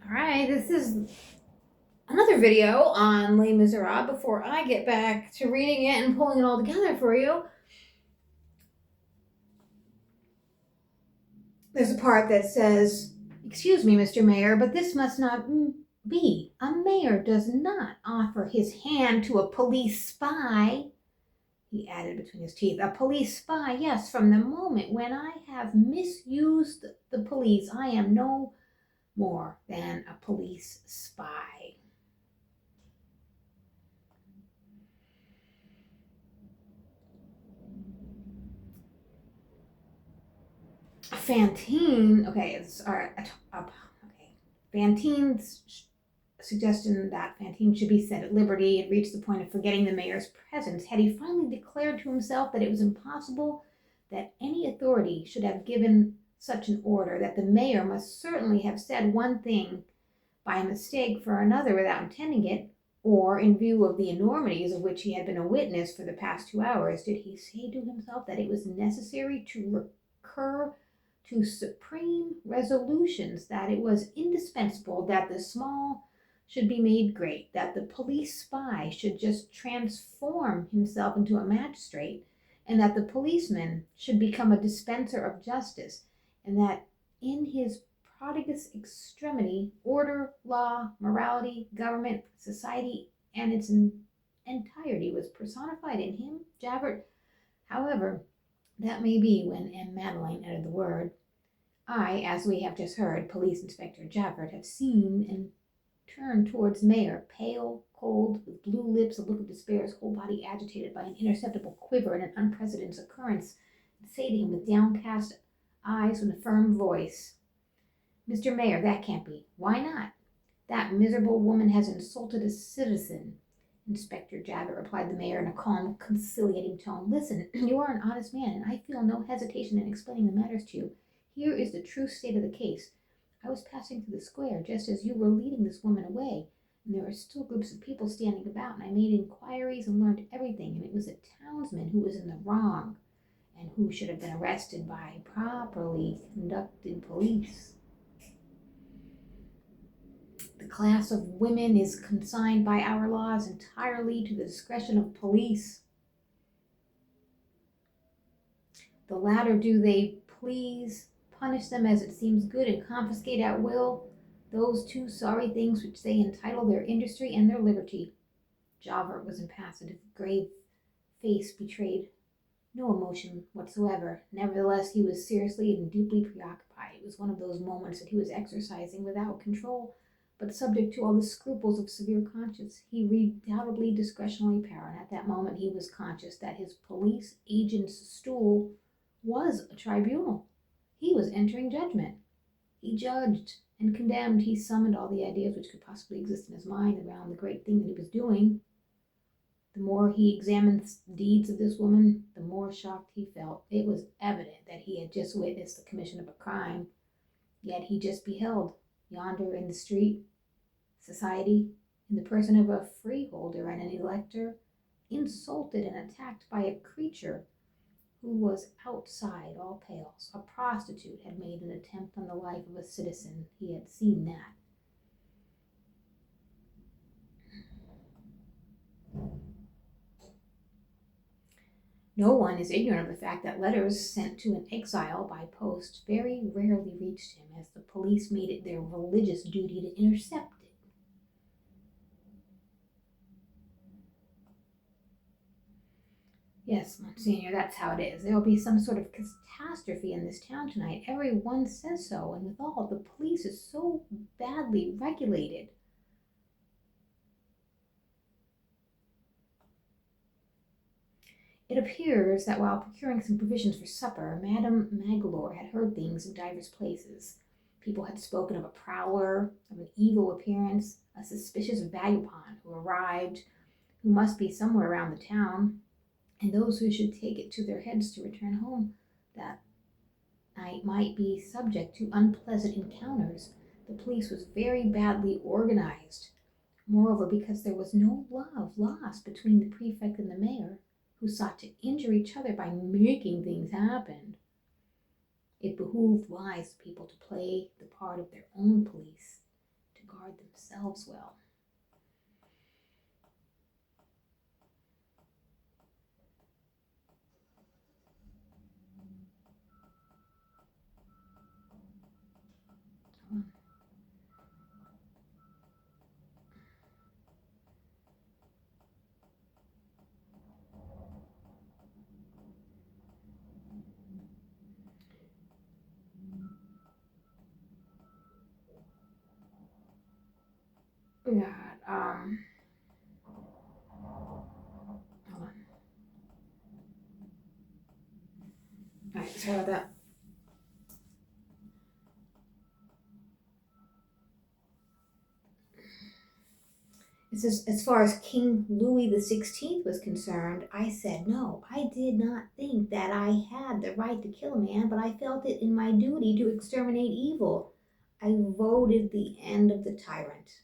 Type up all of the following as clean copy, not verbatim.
All right, this is another video on Les Miserables before I get back to reading it and pulling it all together for you. There's a part that says, "Excuse me, Mr. Mayor, but this must not be. A mayor does not offer his hand to a police spy," he added between his teeth. "A police spy, yes, from the moment when I have misused the police, I am no more than a police spy." Fantine, okay, it's all right. Okay, Fantine's suggestion that Fantine should be set at liberty had reached the point of forgetting the mayor's presence. Had he finally declared to himself that it was impossible that any authority should have given such an order, that the mayor must certainly have said one thing by mistake for another without intending it, or in view of the enormities of which he had been a witness for the past 2 hours, did he say to himself that it was necessary to recur to supreme resolutions, that it was indispensable that the small should be made great, that the police spy should just transform himself into a magistrate, and that the policeman should become a dispenser of justice, and that in his prodigious extremity, order, law, morality, government, society, and its entirety was personified in him, Javert. However, that may be when M. Madeleine uttered the word. I, as we have just heard, Police Inspector Javert, have seen and turned towards the mayor, pale, cold, with blue lips, a look of despair, his whole body agitated by an imperceptible quiver and an unprecedented occurrence, and say to him with downcast eyes and a firm voice, "Mr. Mayor, that can't be." "Why not?" "That miserable woman has insulted a citizen." "Inspector Javert," replied the mayor in a calm, conciliating tone, "listen, you are an honest man, and I feel no hesitation in explaining the matters to you. Here is the true state of the case. I was passing through the square just as you were leading this woman away, and there were still groups of people standing about, and I made inquiries and learned everything, and it was a townsman who was in the wrong, and who should have been arrested by properly conducted police. The class of women is consigned by our laws entirely to the discretion of police. The latter do they please punish them as it seems good, and confiscate at will those two sorry things which they entitle their industry and their liberty." Javert was impassive. His grave face betrayed no emotion whatsoever. Nevertheless, he was seriously and deeply preoccupied. It was one of those moments that he was exercising without control, but subject to all the scruples of severe conscience. He redoubtably discretionary power, and at that moment he was conscious that his police agent's stool was a tribunal. He was entering judgment. He judged and condemned. He summoned all the ideas which could possibly exist in his mind around the great thing that he was doing. The more he examined the deeds of this woman, the more shocked he felt. It was evident that he had just witnessed the commission of a crime, yet he just beheld, yonder in the street, society, in the person of a freeholder and an elector, insulted and attacked by a creature who was outside all pales. A prostitute had made an attempt on the life of a citizen. He had seen that. No one is ignorant of the fact that letters sent to an exile by post very rarely reached him, as the police made it their religious duty to intercept it. "Yes, Monsignor, that's how it is. There will be some sort of catastrophe in this town tonight. Every one says so, and withal, the police is so badly regulated." It appears that while procuring some provisions for supper, Madame Magloire had heard things in divers places. People had spoken of a prowler, of an evil appearance, a suspicious vagabond who arrived, who must be somewhere around the town, and those who should take it to their heads to return home that night might be subject to unpleasant encounters. The police was very badly organized. Moreover, because there was no love lost between the prefect and the mayor, who sought to injure each other by making things happen, it behooved wise people to play the part of their own police, to themselves well. God, hold on. All right, sorry about that. It says, as far as King Louis XVI was concerned, I said no. I did not think that I had the right to kill a man, but I felt it in my duty to exterminate evil. I voted the end of the tyrant.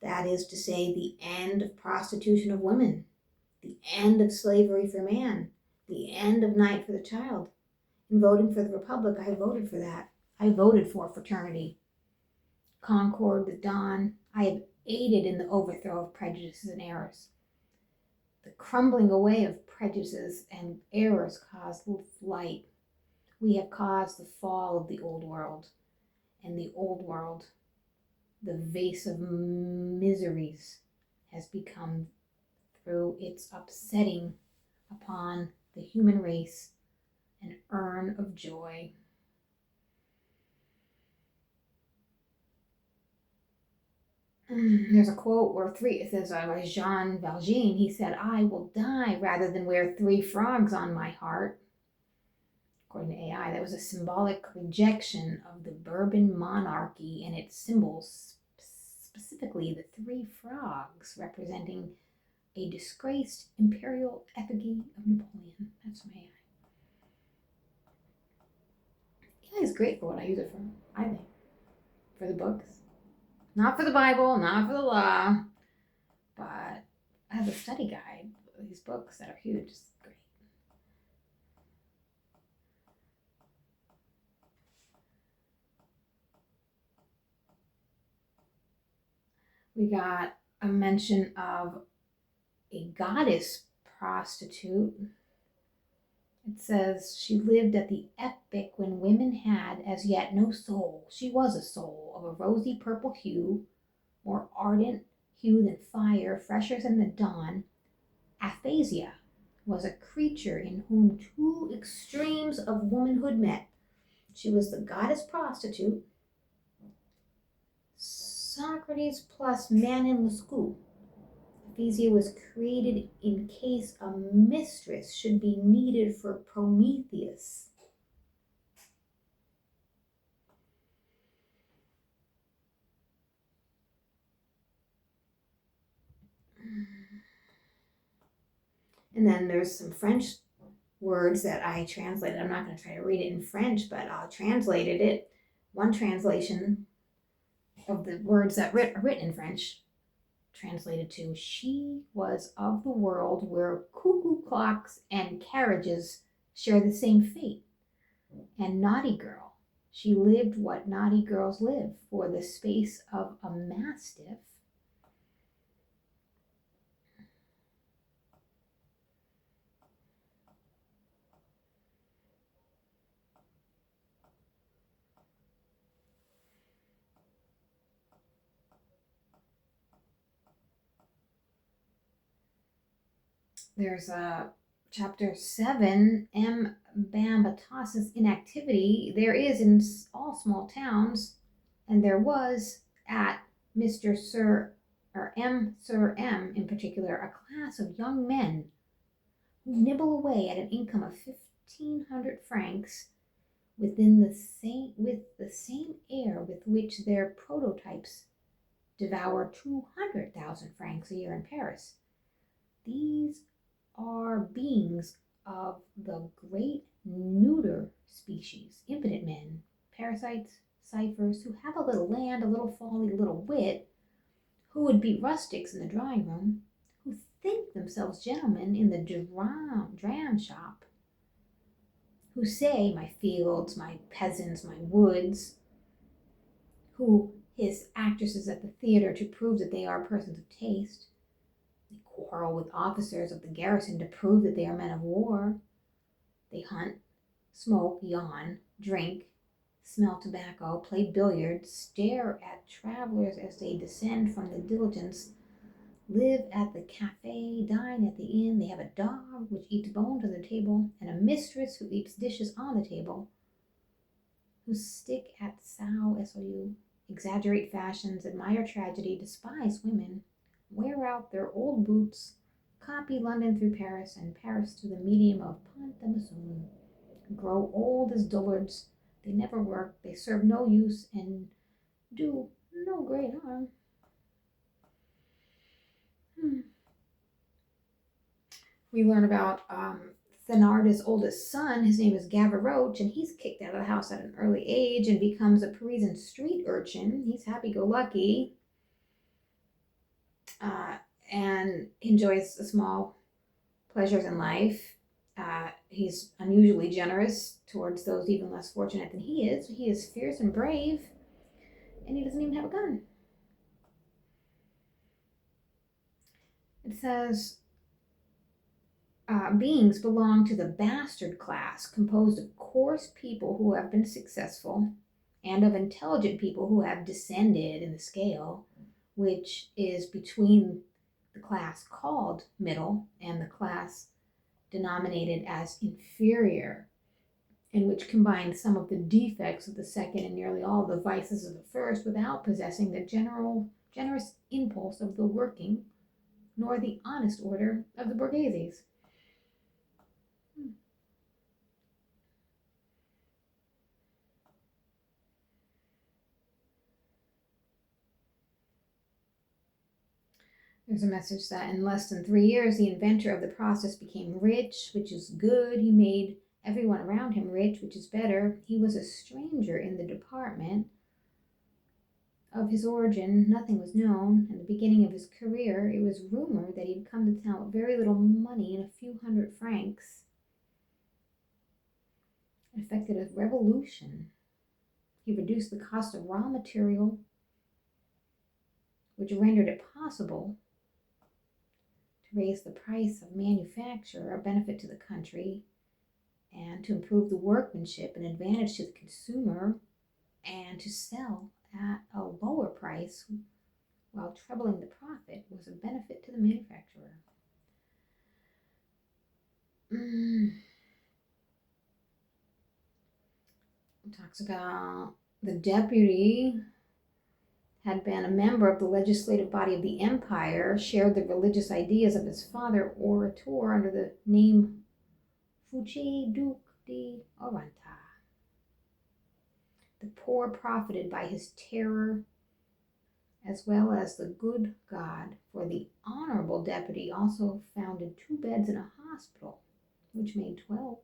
That is to say, the end of prostitution of women, the end of slavery for man, the end of night for the child. In voting for the Republic, I voted for that. I voted for fraternity, concord, the dawn. I have aided in the overthrow of prejudices and errors. The crumbling away of prejudices and errors caused light. We have caused the fall of the old world, and the old world, the vase of miseries, has become, through its upsetting upon the human race, an urn of joy. There's a quote where it says by Jean Valjean. He said, "I will die rather than wear 3 frogs on my heart." According to AI, that was a symbolic rejection of the Bourbon monarchy and its symbols, specifically the 3 frogs representing a disgraced imperial effigy of Napoleon. That's my AI. AI is great for what I use it for, I think. For the books. Not for the Bible, not for the law, but as a study guide, these books that are huge is great. We got a mention of a goddess prostitute. It says she lived at the epoch when women had as yet no soul. She was a soul of a rosy purple hue, more ardent hue than fire, fresher than the dawn. Aphasia was a creature in whom 2 extremes of womanhood met. She was the goddess prostitute, Socrates plus Manon Lescaut. Aphasia was created in case a mistress should be needed for Prometheus. And then there's some French words that I translated. I'm not going to try to read it in French, but I translated it. One translation of the words that are written in French translated to, she was of the world where cuckoo clocks and carriages share the same fate. And naughty girl, she lived what naughty girls live for the space of a mastiff. There's a chapter 7, M. Bambatas's inactivity. There is in all small towns, and there was at Mr. Sir, or M. Sir M. in particular, a class of young men who nibble away at an income of 1,500 francs with the same air with which their prototypes devour 200,000 francs a year in Paris. These are beings of the great neuter species, impotent men, parasites, ciphers, who have a little land, a little folly, a little wit, who would be rustics in the drawing room, who think themselves gentlemen in the dram shop, who say, my fields, my peasants, my woods, who his actresses at the theater to prove that they are persons of taste. They quarrel with officers of the garrison to prove that they are men of war. They hunt, smoke, yawn, drink, smell tobacco, play billiards, stare at travelers as they descend from the diligence, live at the cafe, dine at the inn. They have a dog which eats bones on the table, and a mistress who eats dishes on the table, who stick at SOU, exaggerate fashions, admire tragedy, despise women, wear out their old boots, copy London through Paris, and Paris through the medium of Pont-à-Mousson, grow old as dullards. They never work, they serve no use, and do no great harm. We learn about Thenarda's oldest son. His name is Gavroche, and he's kicked out of the house at an early age and becomes a Parisian street urchin. He's happy-go-lucky and enjoys the small pleasures in life. He's unusually generous towards those even less fortunate than he is. He is fierce and brave, and he doesn't even have a gun. It says, beings belong to the bastard class, composed of coarse people who have been successful and of intelligent people who have descended in the scale, which is between the class called middle and the class denominated as inferior, and which combines some of the defects of the second and nearly all the vices of the first without possessing the generous impulse of the working, nor the honest order of the borghesies. There's a message that in less than 3 years, the inventor of the process became rich, which is good. He made everyone around him rich, which is better. He was a stranger in the department. Of his origin, nothing was known. At the beginning of his career, it was rumored that he'd come to town with very little money and a few hundred francs. It effected a revolution. He reduced the cost of raw material, which rendered it possible to raise the price of manufacture, a benefit to the country, and to improve the workmanship, an advantage to the consumer, and to sell at a lower price while trebling the profit was a benefit to the manufacturer. It talks about the deputy had been a member of the legislative body of the empire, shared the religious ideas of his father, orator under the name Fouché Duc d'Oranta. The poor profited by his terror as well as the good God, for the honorable deputy also founded 2 beds in a hospital, which made 12